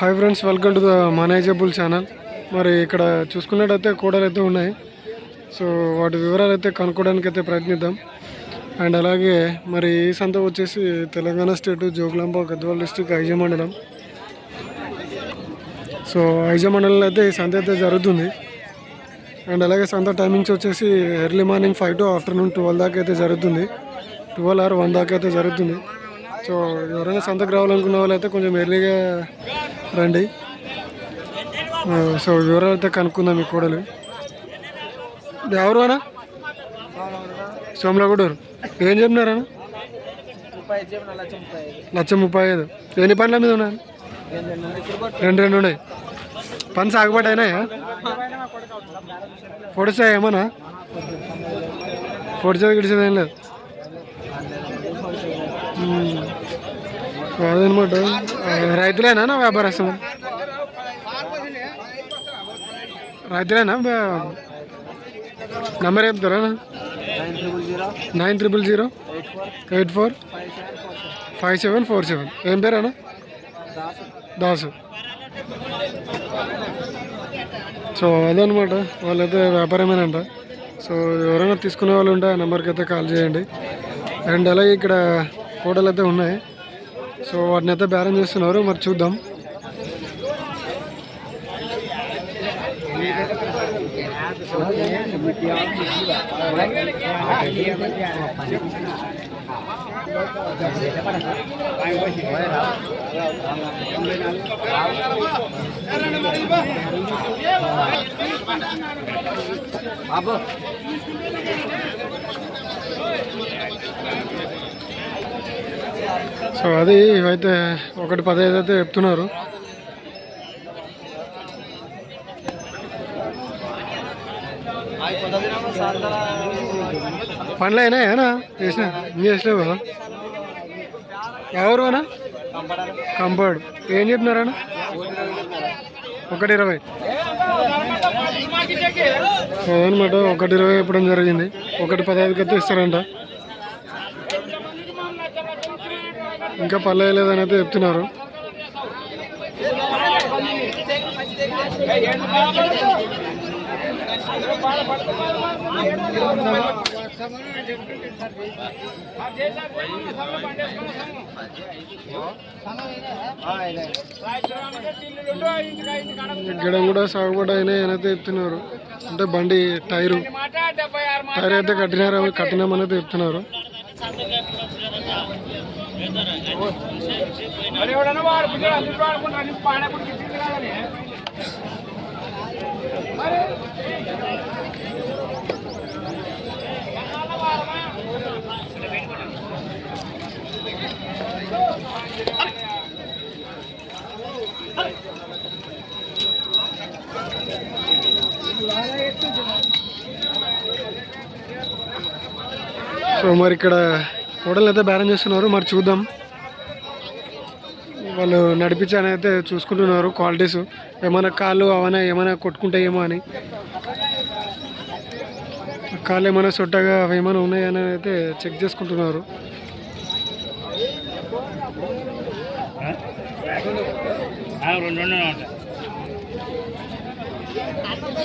Hi friends, welcome to the manageable channel. మరి ఇక్కడ చూసుకున్నట్టయితే కోడలు అయితే ఉన్నాయి. సో వాటి వివరాలు అయితే కనుక్కోవడానికి అయితే ప్రయత్నిద్దాం. అండ్ అలాగే మరి ఈ సంత వచ్చేసి తెలంగాణ స్టేట్ జోగులాంబ గద్వాల డిస్ట్రిక్ట్ ఐజా మండలం. సో ఐజా మండలంలో అయితే ఈ సంత అయితే జరుగుతుంది. అండ్ అలాగే సంత టైమింగ్స్ వచ్చేసి ఎర్లీ మార్నింగ్ 5 to ఆఫ్టర్నూన్ 12 దాకా అయితే జరుగుతుంది. 12 or 1 దాకా అయితే జరుగుతుంది. సో ఎవరైనా సంతకు రావాలనుకున్న వాళ్ళు అయితే కొంచెం ఎర్లీగా రండి. సో వివరాలు అయితే కనుక్కుందాం. మీ కోడలు ఎవరు అన్నా? సోమలగూడూరు. ఏం చెప్పినారన్న? 1,35,000. ఎన్ని పనుల మీద ఉన్నాయి? 2 ఉన్నాయి. పని సాగుబాటు అయినాయా? పొడిచాయి ఏమన్నా? పొడిచేది గిడిచేది ఏం లేదు. అదనమాట. రైతులేనా వ్యాపారస్తులు? రైతులేనా? నంబర్ చెప్తారా? 9000845747. ఏం పేరేనా? దాసు. సో అదనమాట, వాళ్ళైతే వ్యాపారమేనంట. సో ఎవరైనా తీసుకునే వాళ్ళు ఉంటే ఆ నెంబర్కి అయితే కాల్ చేయండి. అండ్ అలాగే ఇక్కడ కోడలు అయితే ఉన్నాయి. సో వాటిని అయితే బేరం చేస్తున్నారు. మరి చూద్దాం. సో అది ఇవైతే 1,15 అయితే చెప్తున్నారు. పనులు అయినాయనా? చేసినా నీ చేసలేవు కదా? ఎవరు అనా? కంపౌండ్. ఏం చెప్పినారన్నా? 1,20. అనమాట. 1,20 చెప్పడం జరిగింది. 1,15 అయితే ఇస్తారంట. ఇంకా పళ్ళు వేయలేదని అయితే చెప్తున్నారు. గిడ కూడా సాగుబడి అయినాయి అని అయితే చెప్తున్నారు. అంటే బండి టైర్ అయితే కట్టినామని అయితే చెప్తున్నారు. సో మరి ఇక్కడ కోడలు అయితే బేరం చేస్తున్నారు. మరి చూద్దాం. వాళ్ళు నడిపించని అయితే చూసుకుంటున్నారు. క్వాలిటీస్ ఏమైనా కాళ్ళు అవనా ఏమైనా కొట్టుకుంటాయేమో అని, కాళ్ళు ఏమైనా సొట్టగా అవి ఏమైనా ఉన్నాయని అయితే చెక్ చేసుకుంటున్నారు.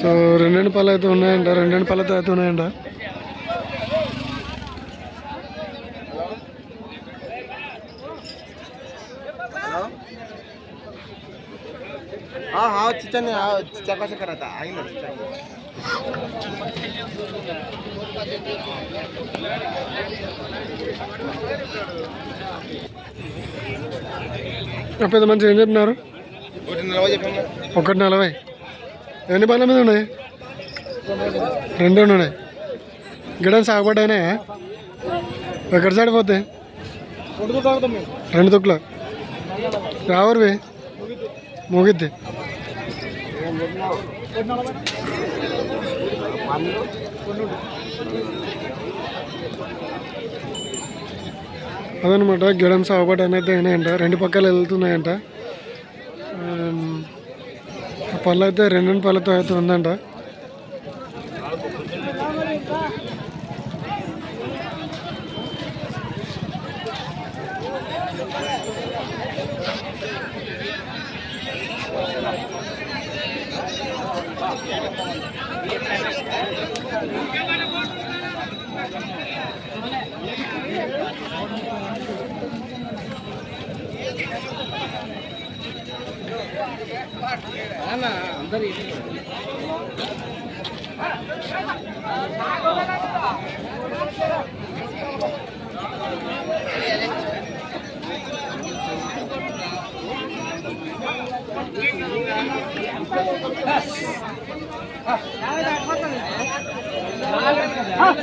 సో 2 పళ్ళు అయితే ఉన్నాయంట. 2 పళ్ళతో అయితే ఉన్నాయంట. పెద్ద మంచి ఏం చెప్పినారు? 1,40. ఎన్ని పళ్ళ మీద ఉన్నాయి? 2 ఉన్నాయి. గిడం సాగుబడి అయినాయా? ఎక్కడి సైడ్ పోతే? 2 తుక్కుల. రావురువి ముగిద్ది. అదనమాట. గిడం సాగుబడి అనేది అయినాయంట. 2 పక్కలు వెళ్తున్నాయంట. పళ్ళు అయితే 2 పళ్ళతో అయితే ఉందంట.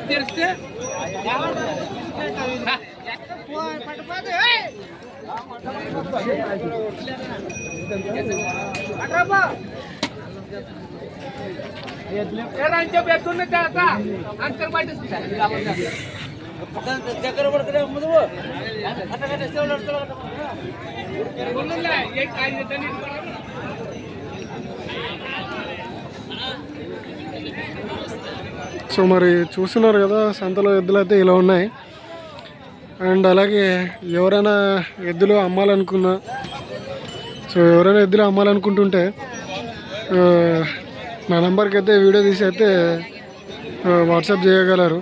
తెరిస్తే దగ్గర పడుకునే ముందు సో మరి చూస్తున్నారు కదా, సంతలో ఎద్దులు అయితే ఇలా ఉన్నాయి. అండ్ అలాగే ఎవరైనా ఎద్దులు అమ్మాలనుకున్నా, సో ఎవరైనా ఎద్దులు అమ్మాలనుకుంటుంటే నా నెంబర్కి అయితే వీడియో తీసి అయితే వాట్సాప్ చేయగలరు.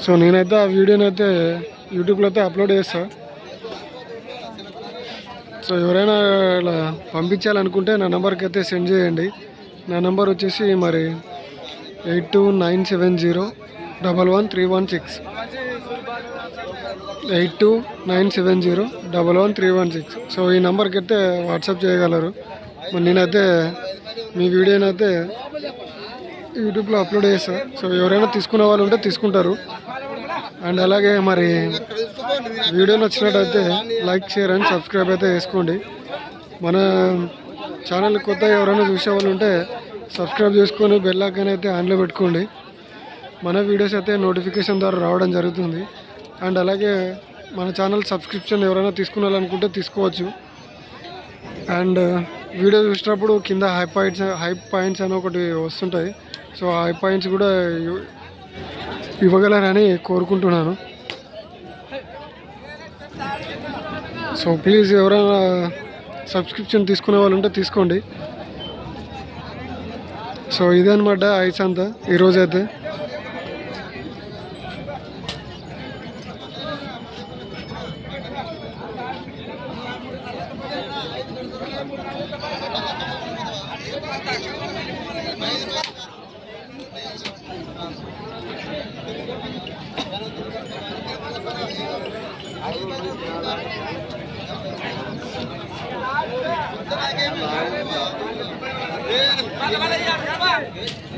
సో నేనైతే ఆ వీడియోని అయితే యూట్యూబ్లో అయితే అప్లోడ్ చేస్తాను. సో ఎవరైనా ఇలా పంపించాలనుకుంటే నా నెంబర్కి అయితే సెండ్ చేయండి. నా నెంబర్ వచ్చేసి మరి 8297011316 8297011316. సో ఈ నెంబర్కి అయితే వాట్సాప్ చేయగలరు. మరి నేనైతే మీ వీడియోని అయితే యూట్యూబ్లో అప్లోడ్ చేస్తాను. సో ఎవరైనా తీసుకునే వాళ్ళు ఉంటే తీసుకుంటారు. అండ్ అలాగే మరి వీడియో నచ్చినట్టయితే లైక్, షేర్ అండ్ సబ్స్క్రైబ్ అయితే చేసుకోండి. మన ఛానల్ కొత్త ఎవరైనా చూసే వాళ్ళు ఉంటే సబ్స్క్రైబ్ చేసుకొని బెల్ ఐకాన్ అయితే ఆన్లో పెట్టుకోండి. మన వీడియోస్ అయితే నోటిఫికేషన్ ద్వారా రావడం జరుగుతుంది. అండ్ అలాగే మన ఛానల్ సబ్స్క్రిప్షన్ ఎవరైనా తీసుకోవాలనుకుంటే తీసుకోవచ్చు. అండ్ వీడియో చూసినప్పుడు కింద హై పాయింట్స్ అని ఒకటి వస్తుంటాయి. సో హై పాయింట్స్ కూడా ఇవ్వగలరని కోరుకుంటున్నాను. సో ప్లీజ్ ఎవరైనా సబ్స్క్రిప్షన్ తీసుకునే వాళ్ళు ఉంటే తీసుకోండి. సో ఇదే అనమాట ఐస్ అంతా ఈరోజైతే.